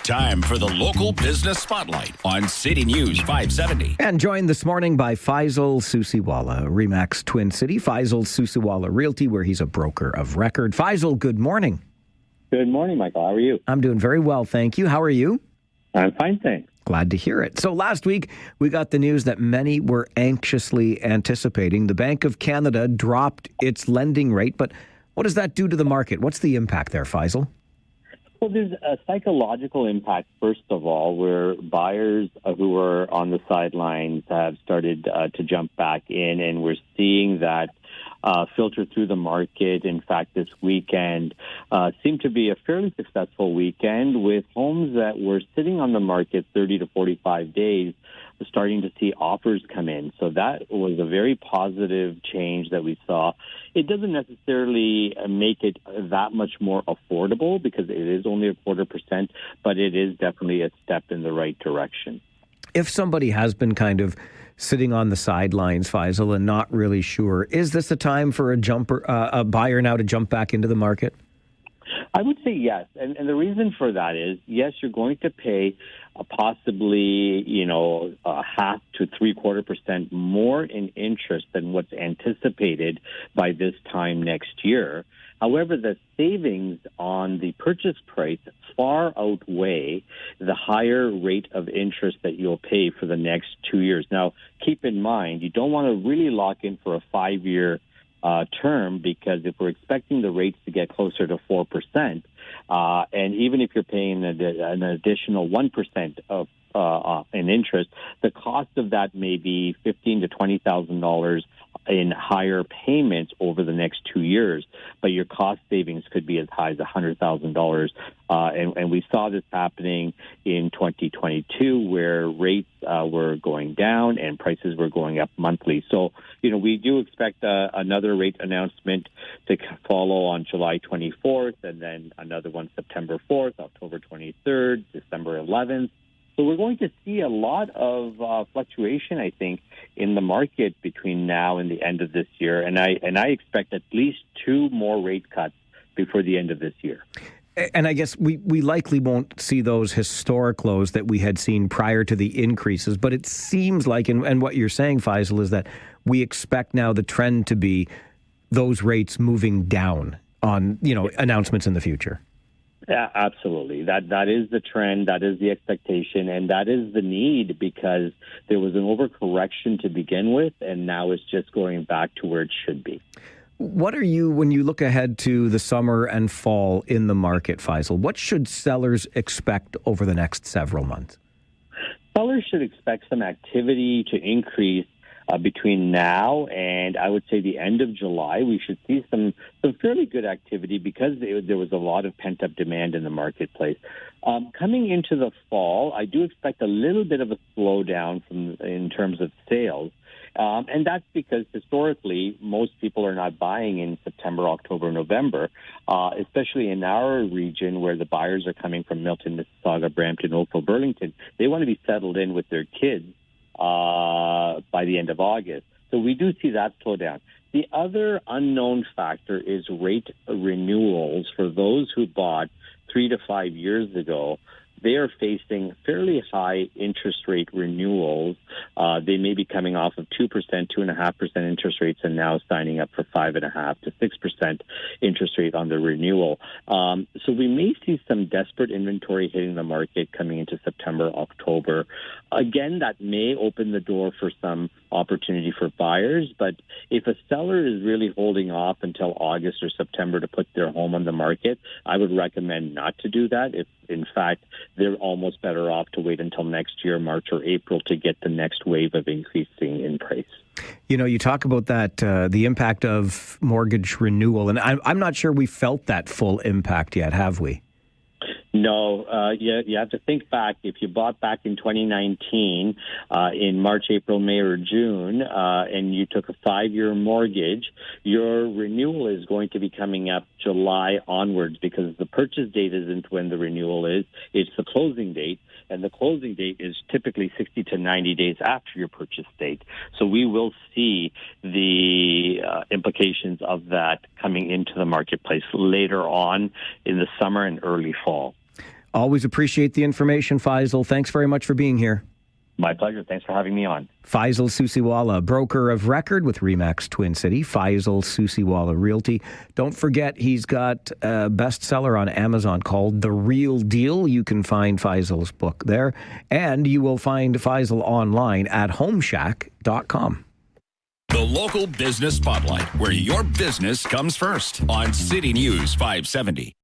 Time for the Local Business Spotlight on City News 570. And joined this morning by Faisal Susiwala, Remax Twin City, Faisal Susiwala Realty, where he's a broker of record. Faisal, good morning. Good morning, Michael. How are you? I'm doing very well, thank you. How are you? I'm fine, thanks. Glad to hear it. So last week, we got the news that many were anxiously anticipating. The Bank of Canada dropped its lending rate, but what does that do to the market? What's the impact there, Faisal? Well, there's a psychological impact, first of all, where buyers who were on the sidelines have started to jump back in, and we're seeing that filter through the market. In fact, this weekend seemed to be a fairly successful weekend with homes that were sitting on the market 30 to 45 days starting to see offers come in. So that was a very positive change that we saw. It doesn't necessarily make it that much more affordable because it is only 0.25%, but it is definitely a step in the right direction. If somebody has been kind of sitting on the sidelines, Faisal, and not really sure, is this a time for a buyer now to jump back into the market? I would say yes. And the reason for that is, yes, you're going to pay possibly, 0.5 to 0.75% more in interest than what's anticipated by this time next year. However, the savings on the purchase price far outweigh the higher rate of interest that you'll pay for the next 2 years. Now, keep in mind, you don't want to really lock in for a 5-year term, because if we're expecting the rates to get closer to 4%, and even if you're paying an additional 1% of in interest, the cost of that may be $15,000 to $20,000 in higher payments over the next 2 years, but your cost savings could be as high as $100,000. And we saw this happening in 2022, where rates were going down and prices were going up monthly. So, we do expect another rate announcement to follow on July 24th, and then another one September 4th, October 23rd, December 11th. So we're going to see a lot of fluctuation, I think, in the market between now and the end of this year. And I expect at least 2 more rate cuts before the end of this year. And I guess we likely won't see those historic lows that we had seen prior to the increases. But it seems like, and what you're saying, Faisal, is that we expect now the trend to be those rates moving down on, announcements in the future. Yeah, absolutely. That is the trend, that is the expectation, and that is the need, because there was an overcorrection to begin with, and now it's just going back to where it should be. What are you, when you look ahead to the summer and fall in the market, Faisal, what should sellers expect over the next several months? Sellers should expect some activity to increase between now and I would say the end of July. We should see some fairly good activity because there was a lot of pent-up demand in the marketplace. Coming into the fall, I do expect a little bit of a slowdown in terms of sales. And that's because historically, most people are not buying in September, October, November, especially in our region where the buyers are coming from Milton, Mississauga, Brampton, Oakville, Burlington. They want to be settled in with their kids by the end of August. So we do see that slow down. The other unknown factor is rate renewals for those who bought 3 to 5 years ago. They are facing fairly high interest rate renewals. They may be coming off of 2%, 2.5% interest rates, and now signing up for 5.5% to 6% interest rate on the renewal. So we may see some desperate inventory hitting the market coming into September, October. Again, that may open the door for some opportunity for buyers, but if a seller is really holding off until August or September to put their home on the market, I would recommend not to do that. If, in fact, they're almost better off to wait until next year, March or April, to get the next wave of increasing in price. You talk about that, the impact of mortgage renewal, and I'm not sure we felt that full impact yet, have we? No, you have to think back. If you bought back in 2019 in March, April, May, or June, and you took a 5-year mortgage, your renewal is going to be coming up July onwards, because the purchase date isn't when the renewal is. It's the closing date, and the closing date is typically 60 to 90 days after your purchase date. So we will see the implications of that coming into the marketplace later on in the summer and early fall. Always appreciate the information, Faisal. Thanks very much for being here. My pleasure. Thanks for having me on. Faisal Susiwala, broker of record with RE/MAX Twin City. Faisal Susiwala Realty. Don't forget, he's got a bestseller on Amazon called The Real Deal. You can find Faisal's book there. And you will find Faisal online at homeshack.com. The local business spotlight, where your business comes first on City News 570.